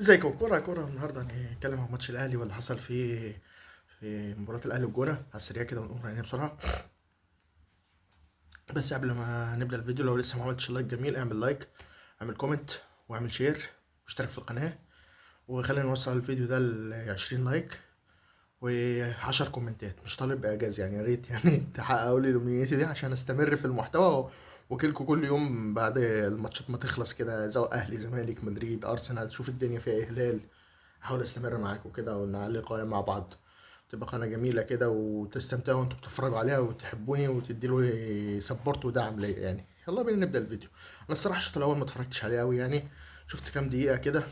ازيكم؟ كورة النهارده هنتكلم عن ماتش الاهلي واللي حصل في مباراة الاهلي والجونة على السريع كده ونقول يعني بسرعة. بس قبل ما نبدأ الفيديو، لو لسه ما عملتش لايك جميل اعمل لايك، اعمل كومنت، واعمل شير، واشترك في القناة، وخلينا نوصل الفيديو ده ل 20 لايك و10 كومنتات. مش طالب باعجاز يعني، يا ريت يعني تحققوا لي الامنيات دي عشان استمر في المحتوى وكلكم كل يوم بعد الماتشات ما تخلص كده، اهلي زمالك مدريد ارسنال، تشوف الدنيا فيها ايه، هلال، احاول استمر معاكم كده ونعلي قائمة مع بعض، تبقى قناة جميلة كده وتستمتعوا وانتوا بتتفرجوا عليها وتحبوني وتديله سبورت ودعم ليا يعني. يلا بينا نبدأ الفيديو. انا الصراحة الشوط الاول ما اتفرجتش عليه قوي يعني، شفت كام دقيقة كده.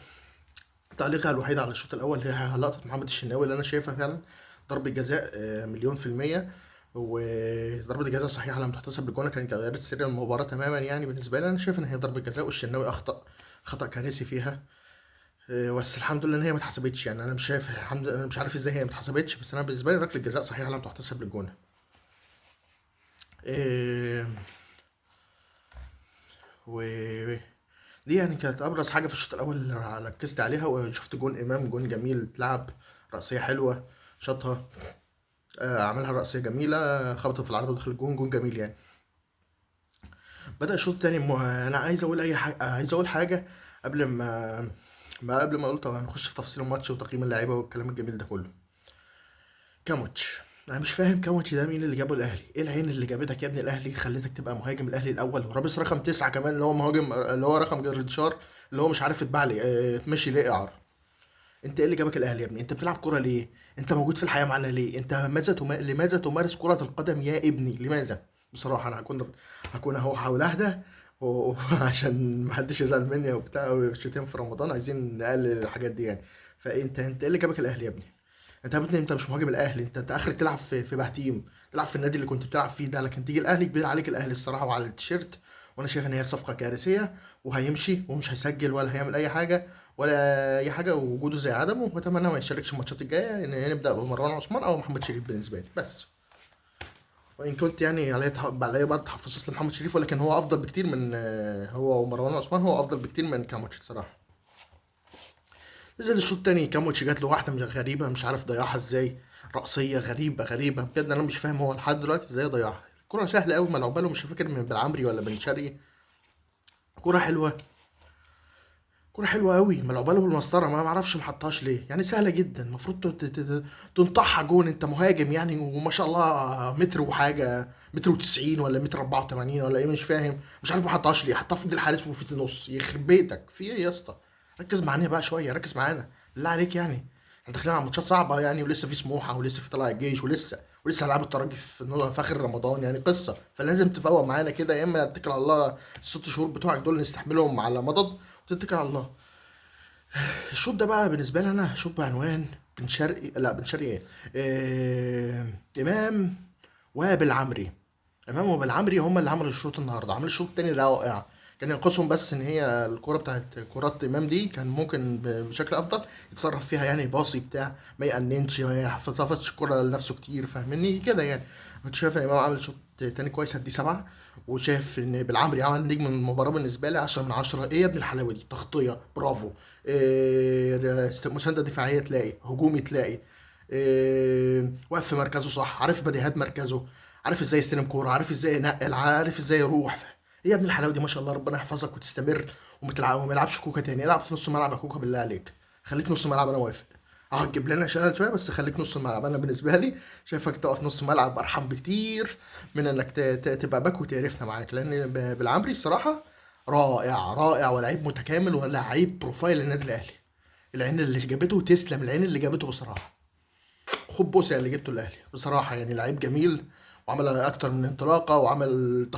تعليقي الوحيد على الشوط الاول هي لقطة محمد الشناوي اللي انا شايفها فعلا ضربة جزاء، مليون في المية. وضربة الجزاء صحيحة لم تحتسب للجونة، كانت غيرت سير المباراة تماما يعني. بالنسبة لي انا شايف ان هي ضربة جزاء والشناوي اخطأ خطأ كارثي فيها. بس الحمد لله ان هي ما اتحسبتش يعني. انا مش شايف انا مش عارف ازاي هي ما اتحسبتش، بس انا بالنسبه لي ركله جزاء صحيحه لم تحتسب للجونه. إيه، و دي يعني كانت ابرز حاجه في الشوط الاول اللي ركزت عليها. وشفت جون امام، جون جميل اتلعب، رأسية حلوه، شاطها، عملها رأسية جميله، خبطت في العارضه ودخل الجون، جون جميل يعني. بدأ الشوط التاني انا عايز اقول اي حاجه، عايز اقول حاجه قبل ما اقول. طبعا هنخش في تفاصيل الماتش وتقييم اللعيبه والكلام الجميل ده كله. كاموتش، انا مش فاهم كاموتش ده مين اللي جابه الاهلي؟ ايه العين اللي جابتك يا ابني الاهلي خلتك تبقى مهاجم الاهلي الاول ورابس رقم 9 كمان، اللي هو مهاجم، اللي هو رقم جراديشار، اللي هو مش عارف يتباع لي، تمشي ليه اعاره؟ انت ايه اللي جابك الاهلي يا ابني؟ انت بتلعب كوره ليه؟ انت موجود في الحياه معانا ليه؟ انت لماذا تمارس كره القدم يا ابني؟ لماذا؟ بصراحه انا هكون اهو حاول اهدى وعشان ما حدش يزعل مني وبتاع وشتيم في رمضان، عايزين نقلل الحاجات دي يعني. فانت ايه اللي جابك الاهلي يا ابني؟ انت يا ابني انت مش مهاجم الاهلي، انت اخرك تلعب في بهتيم، تلعب في النادي اللي كنت بتلعب فيه ده، لكن تيجي الاهلي كبير عليك الاهلي الصراحه وعلى التيشيرت. وانا شايف ان هي صفقه كارثيه، وهيمشي ومش هيسجل ولا هيعمل اي حاجه ولا اي حاجه، ووجوده زي عدمه. واتمنى ما يشاركش الماتشات الجايه، ان نبدا بمروان عثمان او محمد شريف بالنسبه لي بس. وان كنت يعني عليا بعض تحفظات لمحمد شريف، ولكن هو افضل بكتير من هو ومروان عثمان، هو افضل بكتير من كاموتش صراحه. نزل الشوط التاني كاموتش جات له واحده مش غريبه، مش عارف ضيعها ازاي، رأسيه غريبه غريبه بجد. انا مش فاهم هو لحد دلوقتي ازاي ضيعها. الكره سهله قوي ملعوبه له، مش فاكر من بالعمري ولا بن شرقي. كره حلوه، كرة حلوة قوي ملعوبة له بالمسطرة، ما اعرفش ما حطهاش ليه يعني. سهلة جدا، المفروض تنطحها جون. انت مهاجم يعني وما شاء الله متر وحاجة، متر و90 ولا متر 84 ولا ايه، مش فاهم. مش عارف ما حطهاش ليه، حطها في ايد الحارس وفي النص. يخرب بيتك في ايه يا اسطى؟ ركز معانا بقى شوية، ركز معانا بالله عليك يعني. احنا داخلين على ماتشات صعبة يعني، ولسه في سموحة ولسه في طلائع الجيش ولسه العاب الترجي في اخر رمضان يعني قصة. فلازم تفوق معانا كده، يا اما اتكل على الله. الست شهور بتوعك دول نستحملهم على مضض وتتكل على الله. الشوط ده بقى بالنسبة لي أنا شوط بعنوان بن شرقي، لا بن شرقي إيه؟ إمام وبالعمري. إمام وبالعمري هم اللي عملوا الشوط النهاردة، عملوا الشوط التاني رائع. كان ينقصهم بس إن هي الكرة بتاعت كرات إمام دي كان ممكن بشكل أفضل يتصرف فيها يعني، باصي بتاع ما يأننش ما يحفظش الكرة لنفسه كتير، فاهمني كده يعني. كنت شايف إن إمام عمل شوط تاني كويس، هدي 7. وشايف إن بالعمري عمل نجم المباراة بالنسبة لي 10 من 10. إيه يا ابن الحلاوة دي؟ تغطية برافو، مسانده دفاعيه تلاقي، هجومي تلاقي، واقف في مركزه صح، عارف بديهات مركزه، عارف ازاي يستلم كوره، عارف ازاي ينقل، عارف ازاي يروح. ايه يا ابن الحلاوه دي؟ ما شاء الله، ربنا يحفظك وتستمر وما يلعبش كوكا تاني. العب في نص ملعب يا كوكا بالله عليك، خليك نص ملعب، انا موافق. اه تجيب لنا شلل شويه بس خليك نص ملعب. انا بالنسبه لي شايفك تقف نص ملعب ارحم بكتير من انك تبقى باك وتقرفنا معاك، لان بالعمري الصراحه رائع رائع، ولاعيب متكامل، ولاعيب بروفايل النادي الاهلي. العين اللي جابته تسلم، العين اللي جابته بصراحه. خد بوسه اللي جبته الاهلي بصراحه يعني. لعيب جميل، وعمل اكتر من انطلاقه، وعمل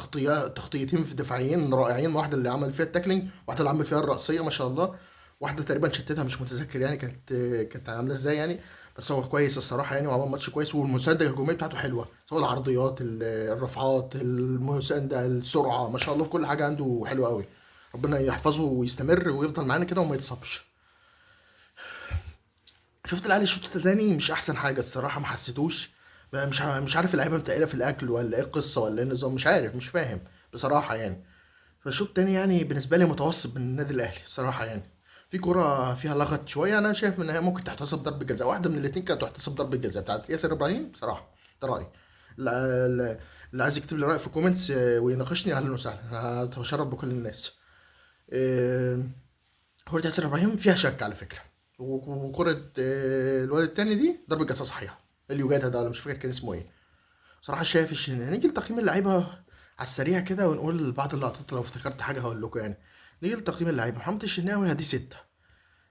تغطيتين في دفاعيين رائعين. واحده اللي عمل فيها التاكلينج، واحده اللي عمل فيها الرأسيه ما شاء الله. واحده تقريبا شتتها مش متذكر يعني كانت عامله ازاي يعني. بس هو كويس الصراحه يعني، وعمل ماتش كويس. والمسانده الهجوميه بتاعته حلوه، سواء العرضيات، الرفعات، المسانده، السرعه، ما شاء الله في كل حاجه عنده حلوه قوي. ربنا يحفظه ويستمر ويفضل معانا كده وما يتصابش. شفت الاهلي الشوط التاني مش احسن حاجه الصراحه، ما حسيتوش. بقى مش عارف اللعيبه متقله في الاكل ولا ايه القصه ولا ايه النظام، مش عارف مش فاهم بصراحه يعني. فالشوط التاني يعني بالنسبه لي متوسط من النادي الاهلي صراحه يعني. في كرة فيها لغط شوية، أنا شايف إن هي ممكن تحتسب ضربة جزاء، واحدة من الاتنين كانت تحتسب ضربة جزاء بتاعت ياسر إبراهيم بصراحة. ده رأيي. اللي عايز يكتب لي رأي في الكومنتس ويناقشني، أهلا وسهلا، هتشرف بكل الناس. آه، كرة ياسر إبراهيم فيها شك على فكرة، وكرة الواد التاني دي ضربة جزاء صحيحة. اليوجاتا ده، ولا مش فاكر كان اسمه إيه. صراحة شايف نيجي لتقييم اللعيبة على السريع كده، ونقول بعض اللقطات، لو افتكرت حاجة هقول لكم يعني. نيجي لتقييم اللعيبة. محمد الشناوي هديه 6.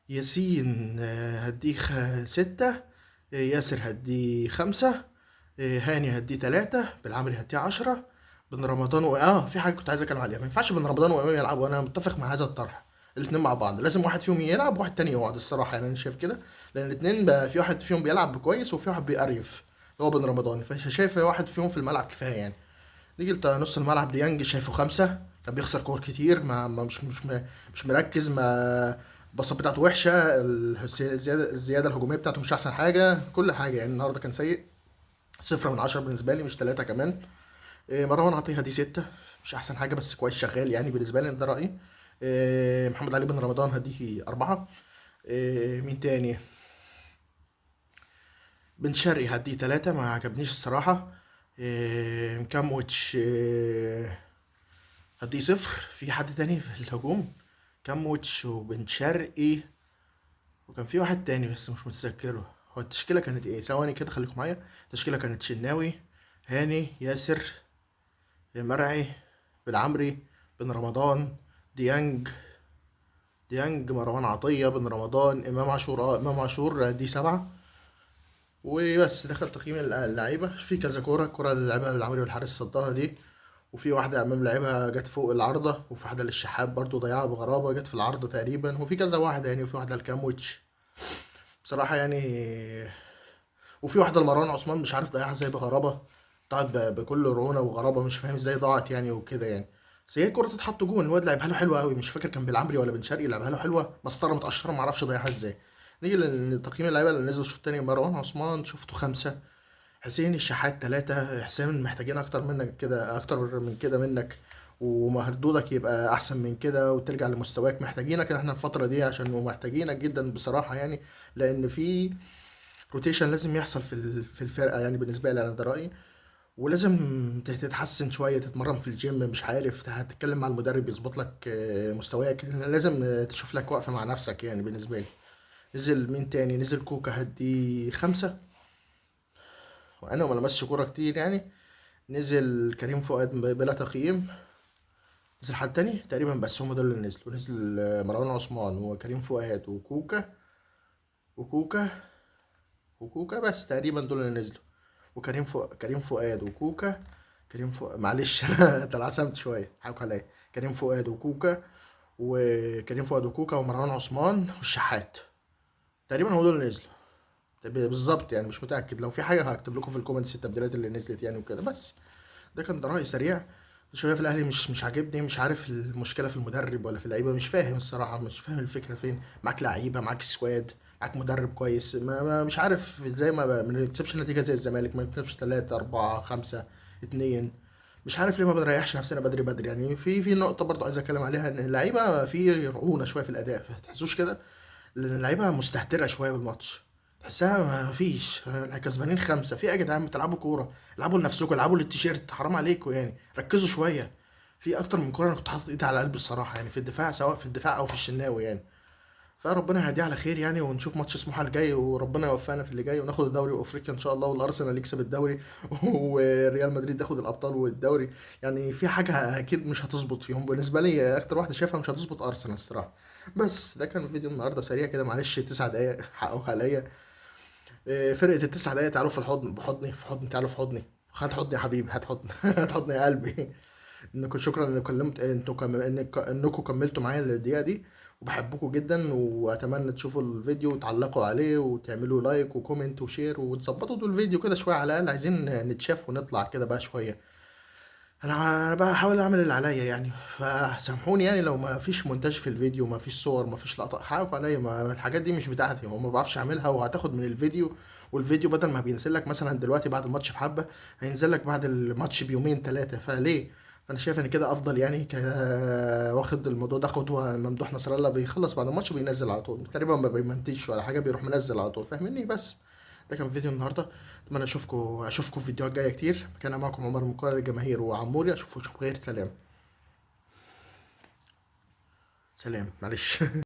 ياسين هديه 6. ياسر هديه 5. هاني هديه 3. بالعمري هديه 10. بن رمضان في حاجة كنت عايز اتكلم عليها. ما ينفعش بن رمضان وإمام يلعبوا، وانا متفق مع هذا الطرح. الاتنين مع بعض لازم واحد فيهم يلعب وواحد تاني يقعد، الصراحة يعني انا شايف كده. لان الاتنين بقى في واحد فيهم بيلعب كويس وفي واحد بيقريف، هو بن رمضان. فشايف واحد فيهم في الملعب كفاية يعني. نيجي نص الملعب، ديانج شايفه 5. كان بيخسر كور كتير، ما مش مركز، ما الباصات بتاعته وحشة، الزيادة الهجومية بتاعته مش أحسن حاجة، كل حاجة يعني النهاردة كان سيء. 0 من 10 بالنسبة لي، مش 3 كمان. مروان عطية دي 6. مش أحسن حاجة بس كويس شغال يعني بالنسبة لي، ده رأيي. محمد علي بن رمضان هديه 4. مين تاني؟ بن شرقي هديه 3، ما عجبنيش الصراحة. كاموتش هديه 0. في حد تاني في الهجوم؟ كاموتش وبن شرقي، وكان في واحد تاني بس مش متذكره. هو التشكيلة كانت ايه؟ ثواني كده خليكم معايا. التشكيلة كانت شناوي، هاني، ياسر، مرعي، بالعمري، بن رمضان، ديانج، مروان عطية، بن رمضان، إمام عاشور. إمام عاشور دي 7. وبس. دخل تقييم اللعيبة في كذا كرة اللي لعبها العمري والحارس صدها دي، وفي واحدة أمام لعيبها جت فوق العارضة، وفي واحدة للشحات برضو ضيعها بغرابة جت في العارضة تقريبا، وفي كذا واحدة يعني، وفي واحدة لكامويتش بصراحة يعني. وفي واحدة لمروان عثمان مش عارف ضيعها ازاي بغرابة، ضاعت بكل رعونة وغرابة، مش فاهم ازاي ضاعت يعني وكده يعني. بس هي كرة تتحط جون، الواد لعبها له حلوة قوي، مش فاكر كان بالعمري ولا بن شرقي، لعبها له حلوة، مسطرة متقشرة معرفش ضيعها ازاي. نيجي لتقييم اللعيبة اللي نزلوا الشوط التاني. مروان عثمان شفته 5. حسين الشحات 3. حسين محتاجين اكتر منك كده، اكتر من كده منك، ومردودك يبقى احسن من كده وترجع لمستواك. محتاجينك احنا الفترة دي، عشان محتاجينك جدا بصراحة يعني. لان في روتيشن لازم يحصل في الفرقة يعني، بالنسبة لي انا ده رأيي. ولازم تتحسن شوية، تتمرن في الجيم، مش عارف هتتكلم مع المدرب يظبط لك مستواك. لازم تشوف لك وقفة مع نفسك يعني بالنسبة لي. نزل مين تاني؟ نزل كوكا هدي 5، وانا ما لمسش كورة كتير يعني. نزل كريم فؤاد بلا تقييم. نزل حد تاني تقريبا، بس هم دول اللي نزلوا. نزل مروان عثمان وكريم فؤاد وكوكا وكوكا بس تقريبا دول اللي نزلوا. كريم فؤاد وكوكا. كريم فؤاد معلش انا اتلعثمت شويه، حقك عليا. كريم فؤاد وكوكا، ومروان عثمان والشحات، تقريبا هو دول اللي نزلوا. طب بالظبط يعني مش متاكد، لو في حاجه هكتب لكم في الكومنتس التبديلات اللي نزلت يعني وكده. بس ده كان رأي سريع. شويه في الاهلي مش عاجبني، مش عارف المشكله في المدرب ولا في اللعيبه، مش فاهم الصراحه، مش فاهم الفكره فين. معاك لعيبه، معاك سواد، معاك مدرب كويس، مش عارف ازاي ما نكسبش نتيجه زي الزمالك، ما نكسبش 3 4 5 2. مش عارف ليه ما بنريحش نفسنا بدري بدري يعني. في نقطه برضو عايز اتكلم عليها، ان اللعيبه في رعونه شويه في الاداء، فتحسوش كده؟ لان اللعيبه مستهتره شويه بالماتش، تحسها ما فيش. احنا كسبانين 5، في ايه يا جدعان؟ بتلعبوا كوره، العبوا لنفسكم، العبوا للتيشيرت، حرام عليكم يعني، ركزوا شويه. في اكتر من كوره انا كنت حاطط ايدي على قلبي الصراحه يعني، في الدفاع، سواء في الدفاع او في الشناوي يعني. فربنا يهديه على خير يعني، ونشوف ماتش سموحه الجاي، وربنا يوفقنا في اللي جاي، وناخد الدوري وافريقيا ان شاء الله، والارسنال يكسب الدوري وريال مدريد ياخد الابطال والدوري. يعني في حاجه اكيد مش هتظبط فيهم بالنسبه لي، اكتر واحده شايفها مش هتظبط ارسنال الصراحه. بس ده كان فيديو النهارده سريع كده، معلش 9 دقايق حقه عليا. فرقه التسع دقايق، تعالوا في الحضن، تعالوا في حضني. هات حضني يا حبيبي، هات حضن هات حضني يا قلبي. انكم شكرا انكم كلمت انكم كملتوا معايا الدقيقه دي، وبحبكم جدا، واتمنى تشوفوا الفيديو وتعلقوا عليه وتعملوا لايك وكومنت وشير، وتظبطوا دول الفيديو كده شويه على الاقل، عايزين نتشاف ونطلع كده بقى شويه. انا بقى هحاول اعمل اللي عليا يعني، فسامحوني يعني لو ما فيش مونتاج في الفيديو، ما فيش صور، ما فيش لقطات، حقكم عليا، ما الحاجات دي مش بتاعتي وما بعرفش اعملها، وهتاخد من الفيديو. والفيديو بدل ما بينزل لك مثلا دلوقتي بعد الماتش بحبه، هينزل لك بعد الماتش بيومين 3، فليه؟ فانا شايف ان كده افضل يعني واخد الموضوع ده قدوه. ممدوح نصر الله بيخلص بعد الماتش بينزل على طول تقريبا، ما بيمنتجش ولا حاجه، بيروح منزل على طول، فاهمني؟ بس ده كان فيديو النهارده. اتمنى اشوفكم في فيديوهات جايه كتير. كان معكم عمر من قناه الجماهير وعموري. اشوفكم غير. سلام. سلام، معلش.